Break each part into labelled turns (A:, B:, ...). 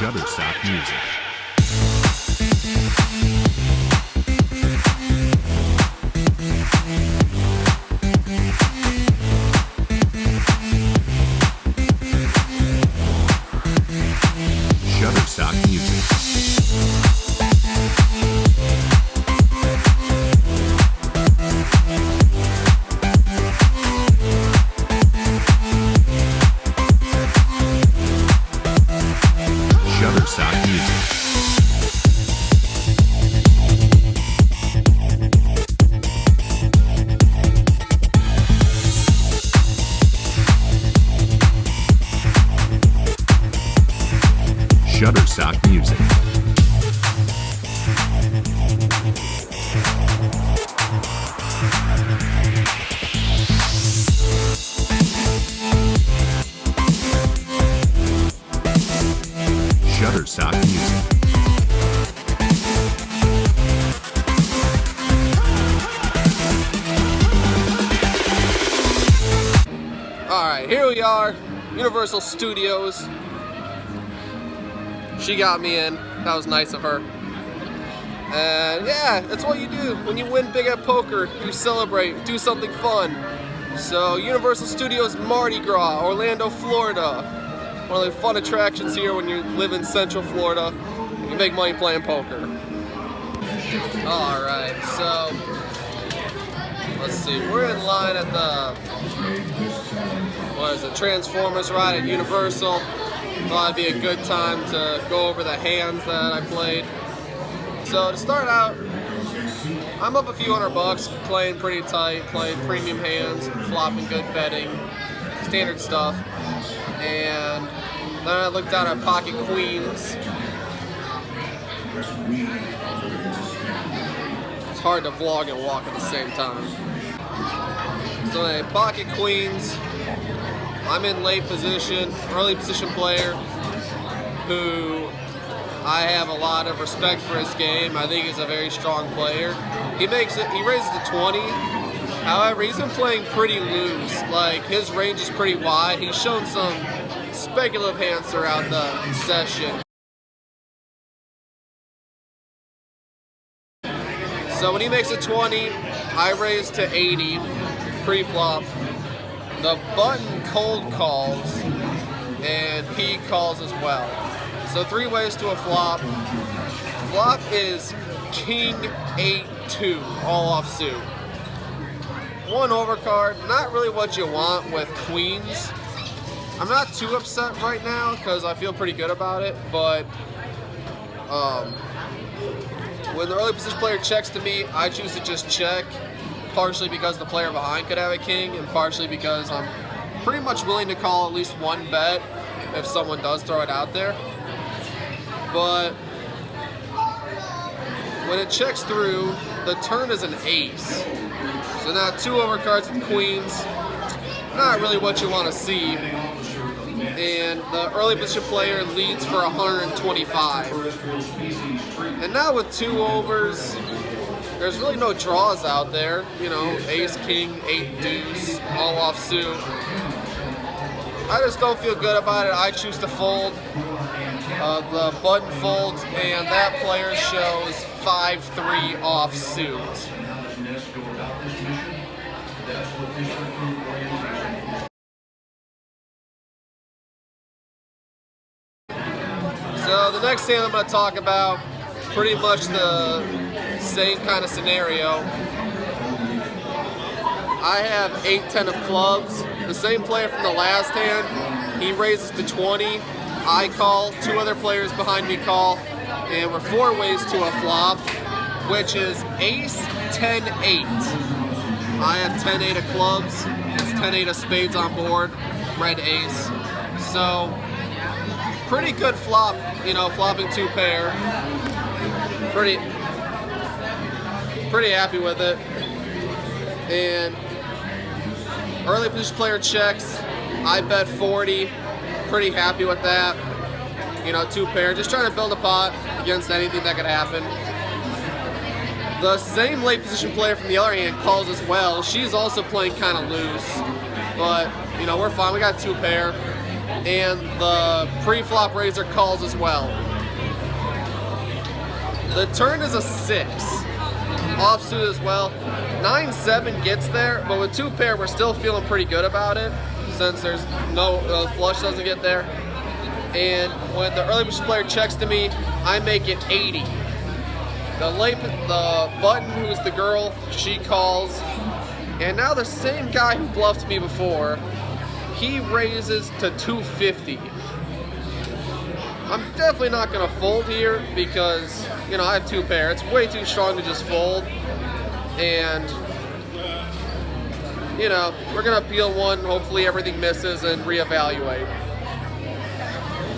A: Shutterstock Music. Shutterstock Music. Shutterstock Music. Shutterstock Music. Shutterstock Music.
B: Alright, here we are, Universal Studios. She got me in. That was nice of her. And yeah, that's what you do. When you win big at poker, you celebrate, do something fun. So Universal Studios Mardi Gras, Orlando, Florida. One of the fun attractions here when you live in Central Florida. You make money playing poker. Alright, so let's see. We're in line at the Transformers ride at Universal. Thought it'd be a good time to go over the hands that I played. So to start out, I'm up a few $100, playing pretty tight, playing premium hands, flopping good betting, standard stuff. And then I looked down at pocket queens. It's hard to vlog and walk at the same time. So anyway, pocket queens. I'm in late position, early position player who I have a lot of respect for his game. I think he's a very strong player. He raises to 20. However, he's been playing pretty loose. Like, his range is pretty wide. He's shown some speculative hands throughout the session. So when he makes a 20, I raise to 80 pre-flop. The button cold calls, and P calls as well. So 3 ways to a flop. Flop is King 8-2, all offsuit. 1 overcard, not really what you want with queens. I'm not too upset right now because I feel pretty good about it, but when the early position player checks to me, I choose to just check. Partially because the player behind could have a king, and partially because I'm pretty much willing to call at least one bet if someone does throw it out there. But when it checks through, the turn is an ace. So now 2 overcards with queens, not really what you want to see. And the early position player leads for 125. And now with 2 overs, there's really no draws out there, you know, ace, king, 8 deuce, all offsuit. I just don't feel good about it. I choose to fold. The button folds, and that player shows 5-3 offsuit. So the next hand I'm going to talk about, pretty much the same kind of scenario. I have 8-10 of clubs. The same player from the last hand, he raises to 20. I call, 2 other players behind me call, and we're 4 ways to a flop, which is ace, 10-8. I have 10-8 of clubs. It's 10-8 of spades on board, red ace. So pretty good flop, you know, flopping 2 pair. Pretty happy with it. And early position player checks. I bet 40. Pretty happy with that. You know, 2 pair. Just trying to build a pot against anything that could happen. The same late position player from the other hand calls as well. She's also playing kind of loose. But, you know, we're fine. We got 2 pair. and the pre-flop raiser calls as well. The turn is a 6, offsuit as well. 9-7 gets there, but with 2 pair, we're still feeling pretty good about it since there's no flush doesn't get there. And when the early position player checks to me, I make it 80. The button, who's the girl, she calls, and now the same guy who bluffed me before, he raises to 250. I'm definitely not gonna fold here because, you know, I have 2 pair. It's way too strong to just fold. And, you know, we're gonna peel one, hopefully everything misses, and reevaluate.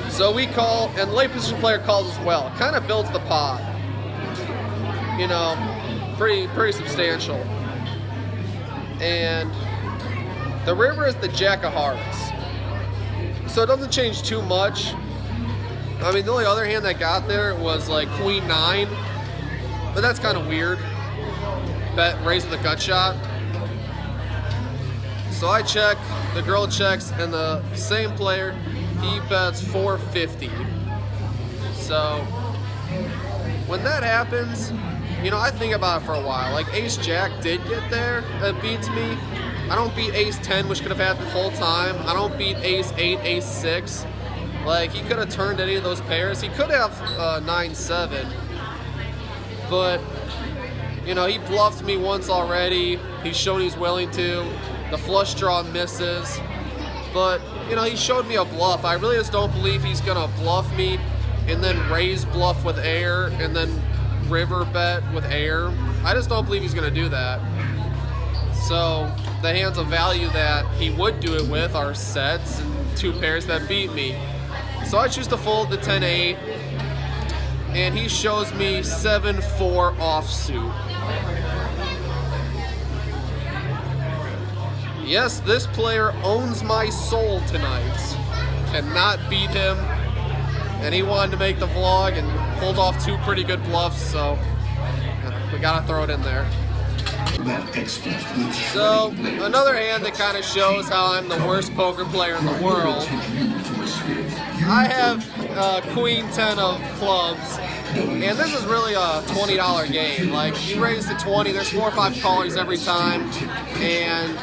B: So we call, and the late position player calls as well. Kind of builds the pot. You know, pretty substantial. And the river is the jack of hearts. So it doesn't change too much. I mean, the only other hand that got there was like queen 9, but that's kind of weird. Bet raising the gut shot. So I check, the girl checks, and the same player, he bets 450. So when that happens, you know, I think about it for a while. Like ace jack did get there, it beats me. I don't beat ace 10, which could have had the whole time. I don't beat ace 8, ace 6. Like, he could have turned any of those pairs. He could have 9-7. But, you know, he bluffed me once already. He's shown he's willing to. The flush draw misses. But, you know, he showed me a bluff. I really just don't believe he's going to bluff me and then raise bluff with air and then river bet with air. I just don't believe he's going to do that. So, the hands of value that he would do it with are sets and 2 pairs that beat me. So I choose to fold the 10-8, and he shows me 7-4 offsuit. Yes, this player owns my soul tonight. Cannot beat him, and he wanted to make the vlog and pulled off 2 pretty good bluffs, so we gotta throw it in there. So, another hand that kind of shows how I'm the worst poker player in the world. I have queen 10 of clubs, and this is really a $20 game. Like, you raise to 20, there's 4 or 5 callers every time, and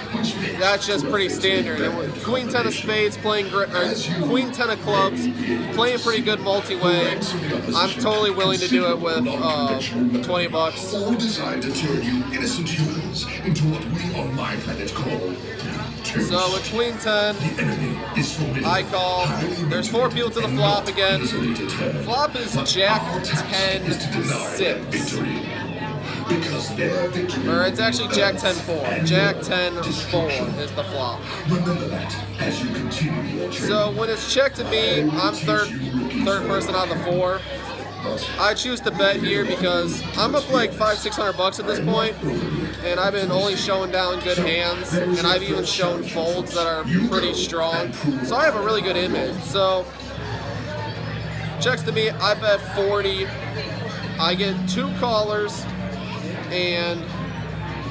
B: that's just pretty standard. And queen 10 of spades playing, queen 10 of clubs playing pretty good multi-way. I'm totally willing to do it with 20 bucks.
C: All designed to turn you innocent humans into what we on my planet call terrorists.
B: So with queen 10,
C: The enemy is formidable.
B: I call. There's 4 people to the flop again. Flop is jack 10-6.
C: Because their victory.
B: Or it's actually jack 10-4. Jack 10-4 is the flop.
C: Remember that as you continue your journey.
B: So when it's checked to me, I'm third person out of the 4. I choose to bet here because I'm up like $500-600 at this point, and I've been only showing down good hands, and I've even shown folds that are pretty strong. So I have a really good image. So checks to me, I bet 40. I get 2 callers, and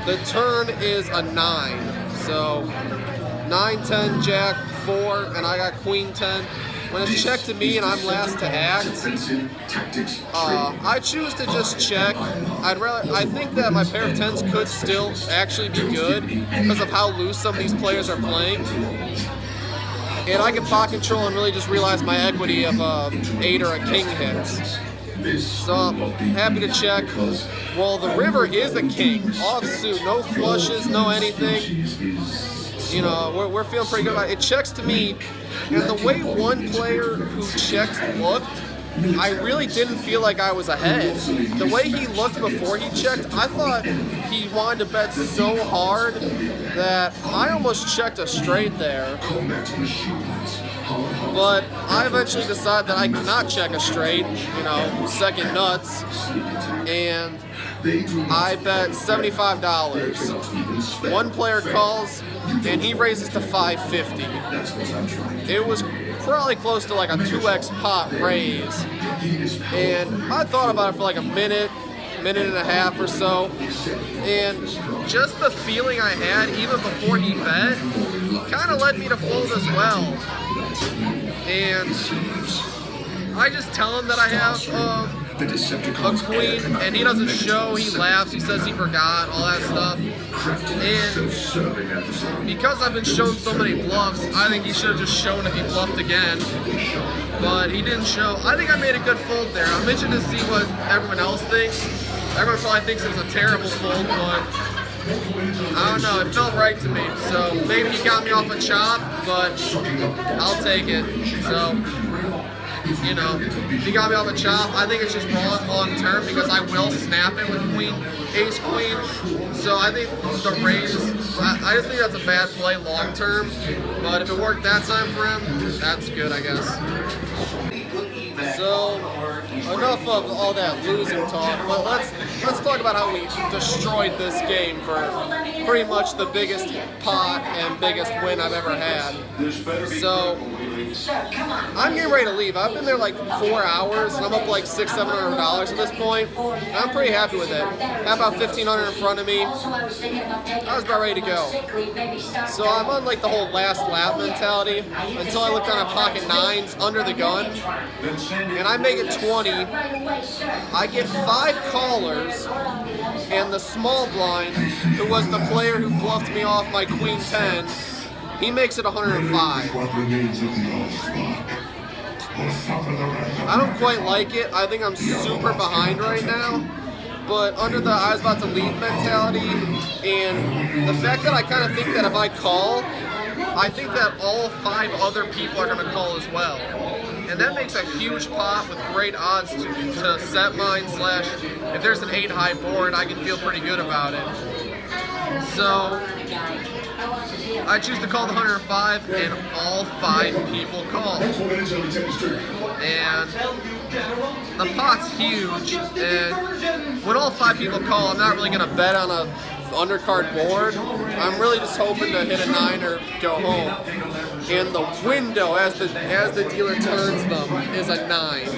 B: the turn is a 9. So 9-10 jack 4, and I got queen 10. When it's checked to me and I'm last to act, I choose to just check. I think that my pair of 10s could still actually be good because of how loose some of these players are playing. And I can pot control and really just realize my equity of a 8 or a king hits. So I'm happy to check. Well, the river is a king, offsuit, no flushes, no anything. You know, we're feeling pretty good about it. It checks to me, and the way one player who checked looked, I really didn't feel like I was ahead. The way he looked before he checked, I thought he wanted to bet so hard that I almost checked a straight there. But I eventually decided that I cannot check a straight, you know, second nuts, and I bet $75. One player calls, and he raises to $550. It was probably close to like a 2x pot raise, and I thought about it for like a minute, minute and a half or so. And just the feeling I had even before he bet kind of led me to fold as well. And I just tell him that I have a queen, and he doesn't show, he laughs, he says he forgot, all that stuff. And because I've been shown so many bluffs, I think he should have just shown if he bluffed again. But he didn't show. I think I made a good fold there. I'm interested to see what everyone else thinks. Everyone probably thinks it was a terrible fold, but I don't know, it felt right to me. So maybe he got me off a chop, but I'll take it. So, you know, if he got me off a chop, I think it's just wrong long term because I will snap it with queen, ace queen. So I think the raise, I just think that's a bad play long term. But if it worked that time for him, that's good, I guess. So enough of all that losing talk. But let's talk about how we destroyed this game for pretty much the biggest pot and biggest win I've ever had. So I'm getting ready to leave. I've been there like 4 hours, and I'm up like $600-700 at this point. And I'm pretty happy with it. I have about $1,500 in front of me. I was about ready to go. So I'm on like the whole last lap mentality until I look down at pocket nines under the gun, and I make it 20. I get 5 callers, and the small blind, who was the player who bluffed me off my queen 10, he makes it 105. I don't quite like it. I think I'm super behind right now. But under the I was about to leave mentality, and the fact that I kind of think that if I call, I think that all 5 other people are going to call as well. And that makes a huge pot with great odds to set mine, slash if there's an 8 high board, I can feel pretty good about it. So I choose to call the 105, and all 5 people call. And the pot's huge, and when all 5 people call, I'm not really going to bet on a undercard board. I'm really just hoping to hit a 9 or go home. And the window, as the dealer turns them, is a 9.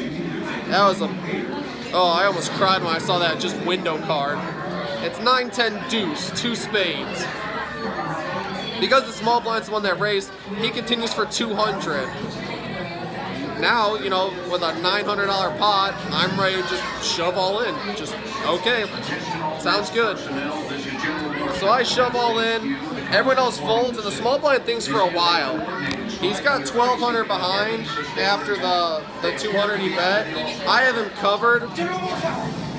B: That was I almost cried when I saw that just window card. It's 9-10 deuce, 2 spades. Because the small blind's the one that raised, he continues for 200. Now, you know, with a $900 pot, I'm ready to just shove all in. Just, okay, sounds good. So I shove all in, everyone else folds, and the small blind thinks for a while. He's got 1,200 behind after the 200 he bet. I have him covered,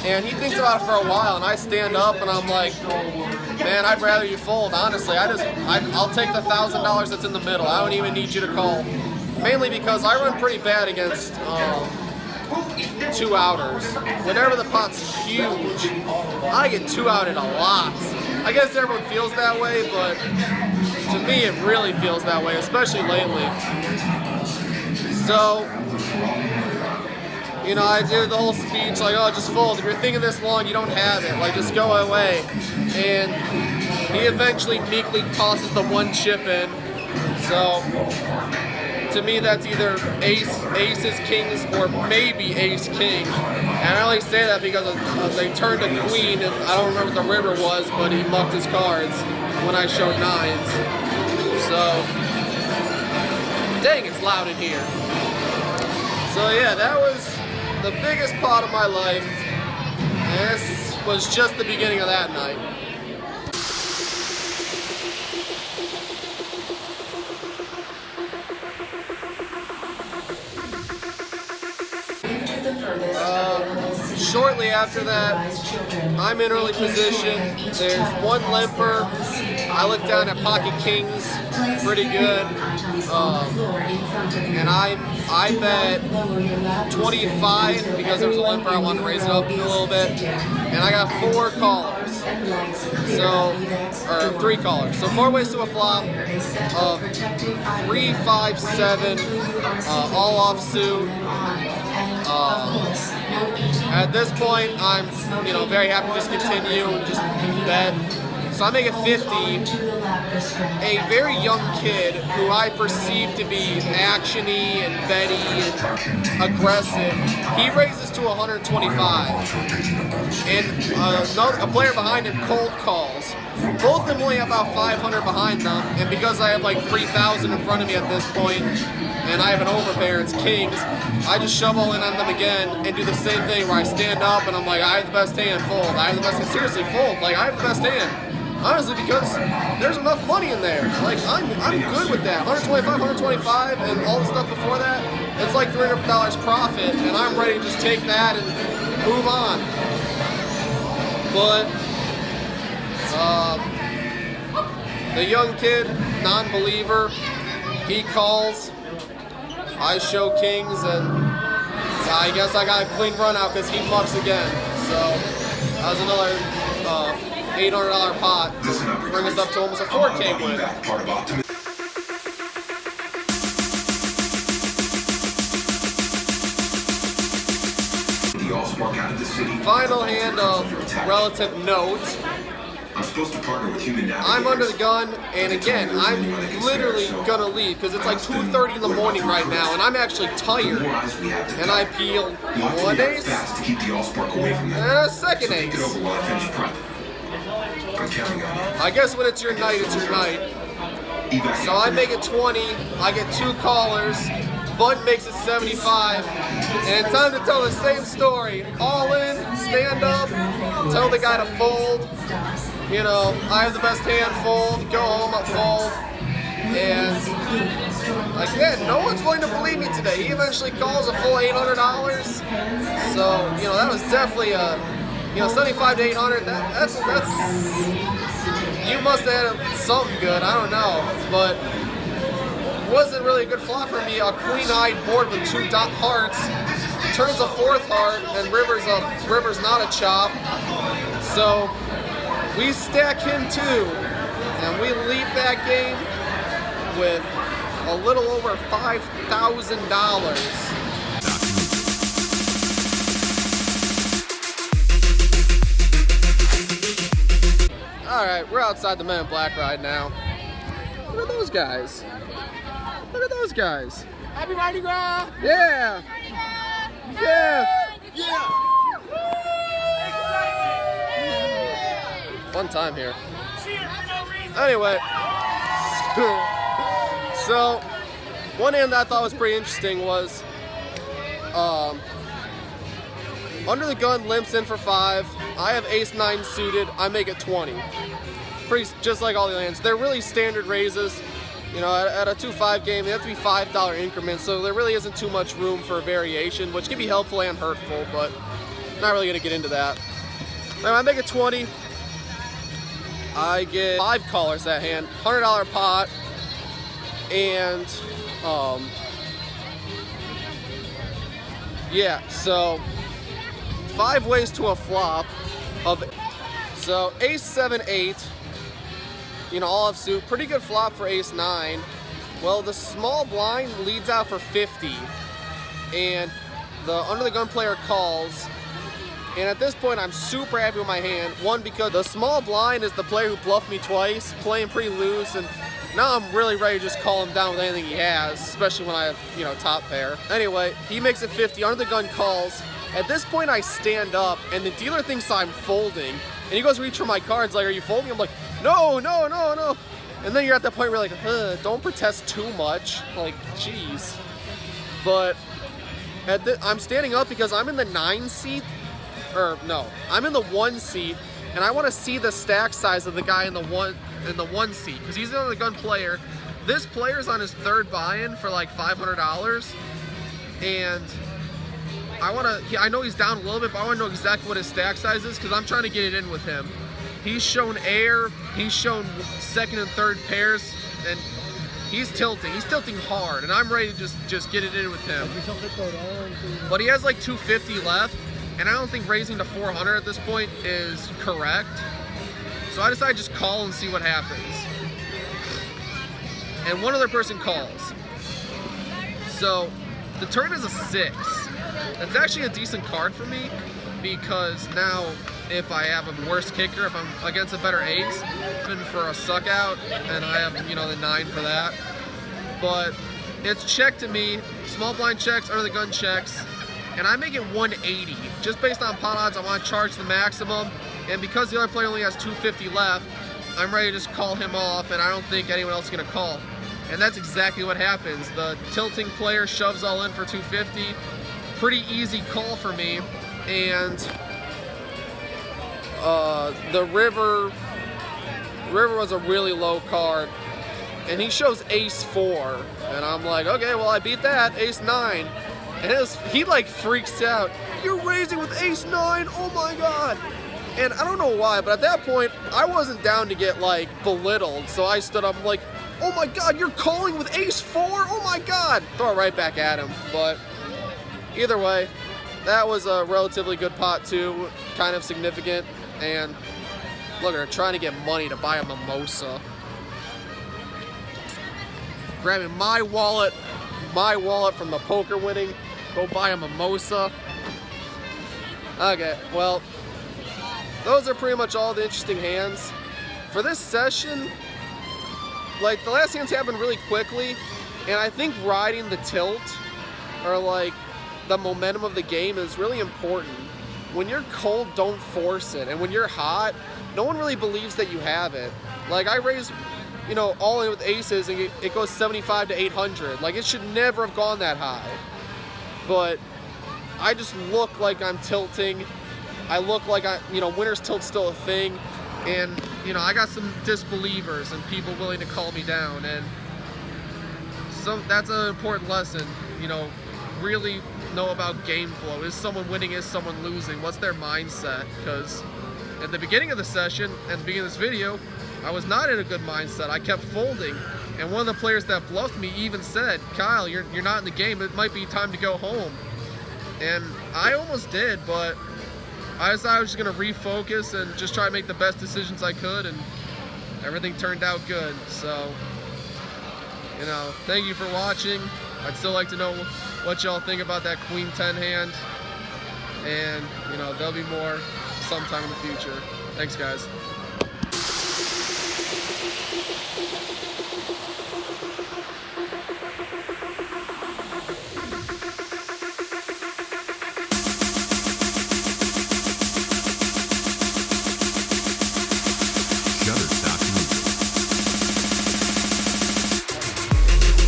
B: and he thinks about it for a while, and I stand up and I'm like, man, I'd rather you fold, honestly. I'll take the $1,000 that's in the middle. I don't even need you to call. Mainly because I run pretty bad against 2-outers. Whenever the pot's huge, I get 2-outed a lot. I guess everyone feels that way, but to me it really feels that way, especially lately. So, you know, I do the whole speech like, oh, just fold. If you're thinking this long, you don't have it. Like, just go away. And he eventually meekly tosses the 1 chip in. So, to me, that's either aces, kings, or maybe ace-king. And I only say that because they turned a queen, and I don't remember what the river was, but he mucked his cards when I showed 9s. So, dang, it's loud in here. So yeah, that was the biggest pot of my life. And this was just the beginning of that night. Shortly after that, I'm in early position. There's 1 limper. I look down at pocket kings, pretty good. And I bet 25 because there was a limper. I wanted to raise it up a little bit. And I got 4 callers. So, or 3 callers. So 4 ways to a flop of 3, 5, 7, all offsuit. At this point, I'm, very happy to just continue and just bet. So I make it 50. A very young kid who I perceive to be actiony and betty and aggressive, he raises to 125. And a player behind him cold calls. Both of them only have about 500 behind them, and because I have like 3,000 in front of me at this point, and I have an overpair, it's kings, I just shove all in on them again and do the same thing where I stand up and I'm like, I have the best hand, fold. I have the best hand, seriously, fold. Like, I have the best hand. Honestly, because there's enough money in there. Like, I'm good with that. 125, 125, and all the stuff before that, it's like $300 profit, and I'm ready to just take that and move on. But the young kid, non-believer, he calls, I show kings, and I guess I got a clean run out because he mucks again. So that was another $800 pot to bring us up to almost a 4K win. Final hand of relative note. I'm under the gun, and again, I'm literally gonna leave because it's like 2:30 in the morning right now, and I'm actually tired. And I peel one ace, and a second ace. I guess when it's your night, it's your night. So I make it 20, I get 2 callers, Bud makes it 75, and it's time to tell the same story. All in, stand up, tell the guy to fold. You know, I have the best hand, fold, go home, I'll fold. And again, no one's willing to believe me today. He eventually calls a full $800. So, you know, that was definitely a, 75 to 800. That's you must have had something good. I don't know, but wasn't really a good flop for me. A queen-eyed board with 2 hearts turns a 4th heart, and river's not a chop. So we stack him 2, and we leave that game with a little over $5,000. Alright, we're outside the Men in Black ride now. Look at those guys. Look at those guys.
D: Happy Mardi Gras!
B: Yeah! Yeah!
D: Yeah!
B: Fun time here. Anyway, so one hand that I thought was pretty interesting was under the gun limps in for 5. I have ace-9 suited. I make it 20. Pretty just like all the hands. They're really standard raises. You know, at a 2-5 game, they have to be $5 increments, so there really isn't too much room for variation, which can be helpful and hurtful, but not really going to get into that. Anyway, I make it 20. I get 5 callers that hand, $100 pot, and yeah, so 5 ways to a flop of, so ace 7 8, you know, all offsuit, pretty good flop for ace 9. Well, the small blind leads out for 50, and the under the gun player calls. And at this point, I'm super happy with my hand. One, because the small blind is the player who bluffed me twice, playing pretty loose, and now I'm really ready to just call him down with anything he has, especially when I have, you know, top pair. Anyway, he makes it 50, under the gun calls. At this point, I stand up, and the dealer thinks I'm folding, and he goes to reach for my cards, like, are you folding? I'm like, no, no, no, no. And then you're at that point where you're like, don't protest too much. Like, jeez. But I'm standing up because I'm in the 9 seat. Or no, I'm in the 1 seat, and I want to see the stack size of the guy in the one seat because he's the under the gun player. This player's on his 3rd buy-in for like $500, and I know he's down a little bit, but I want to know exactly what his stack size is because I'm trying to get it in with him. He's shown air, he's shown 2nd and 3rd pairs, and he's tilting. He's tilting hard, and I'm ready to just get it in with him. But he has like 250 left. And I don't think raising to 400 at this point is correct. So I decided to just call and see what happens. And one other person calls. So the turn is a 6. That's actually a decent card for me because now if I have a worse kicker, if I'm against a better ace, even for a suck out, and I have, you know, the 9 for that. But it's check to me, small blind checks, under the gun checks, and I make it 180. Just based on pot odds, I want to charge the maximum, and because the other player only has 250 left, I'm ready to just call him off, and I don't think anyone else is going to call. And that's exactly what happens. The tilting player shoves all in for 250. Pretty easy call for me, and the river was a really low card, and he shows ace 4, and I'm like, okay, well, I beat that, ace 9, and he like freaks out. You're raising with ace 9, oh my god. And I don't know why, but at that point, I wasn't down to get like belittled, so I stood up like, oh my god, you're calling with ace 4, oh my god. Throw it right back at him. But either way, that was a relatively good pot too, kind of significant. And look at her trying to get money to buy a mimosa. Grabbing my wallet from the poker winning, go buy a mimosa. Okay, well, those are pretty much all the interesting hands. For this session, like, the last hands happened really quickly, and I think riding the tilt, or like the momentum of the game, is really important. When you're cold, don't force it, and when you're hot, no one really believes that you have it. Like, I raise, you know, all in with aces, and it goes 75 to 800. Like, it should never have gone that high. But I just look like I'm tilting. I look like you know, winner's tilt's still a thing. And, you know, I got some disbelievers and people willing to call me down. And that's an important lesson, you know, really know about game flow. Is someone winning? Is someone losing? What's their mindset? Because at the beginning of the session, at the beginning of this video, I was not in a good mindset. I kept folding. And one of the players that bluffed me even said, Kyle, you're not in the game. It might be time to go home. And I almost did, but I decided I was just going to refocus and just try to make the best decisions I could, and everything turned out good. So, you know, thank you for watching. I'd still like to know what y'all think about that Queen 10 hand, and, you know, there'll be more sometime in the future. Thanks, guys.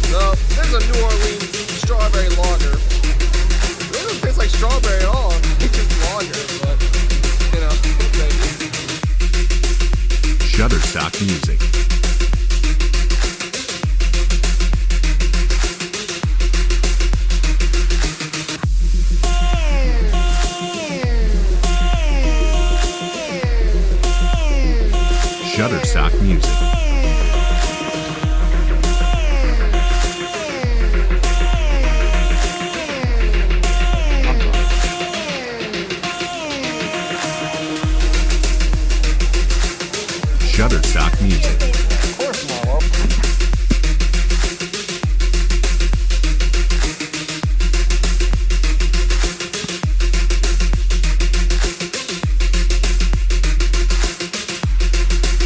B: So, this is a New Orleans strawberry lager. It really doesn't taste like strawberry at all. It's just lager, but, you know,
A: Shutterstock Music. Shutterstock Music. Shutterstock Music.
B: of course, Marlo.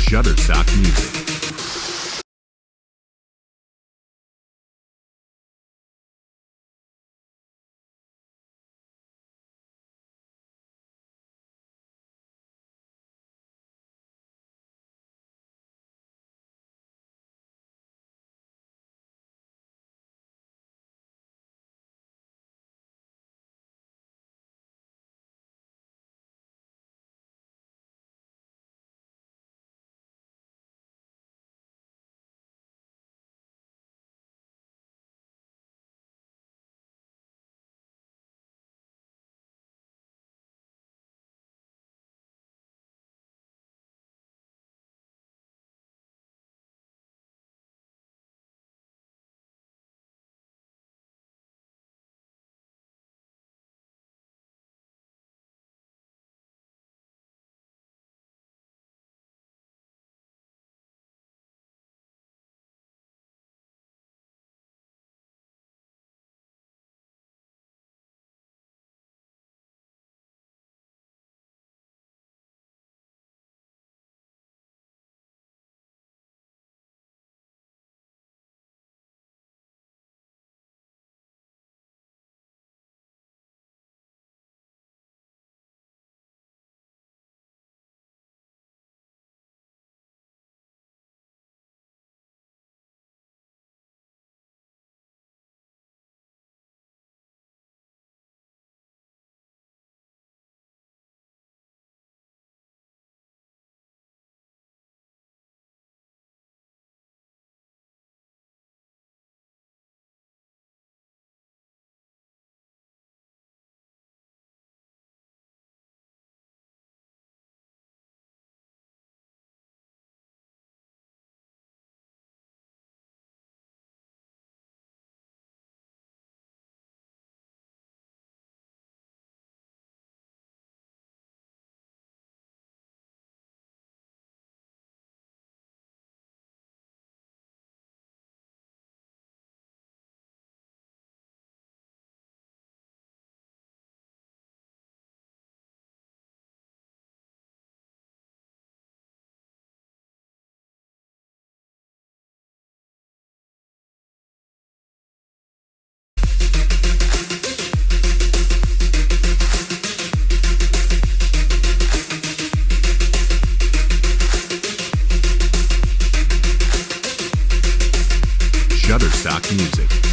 A: Shutterstock Music. Shutterstock Music.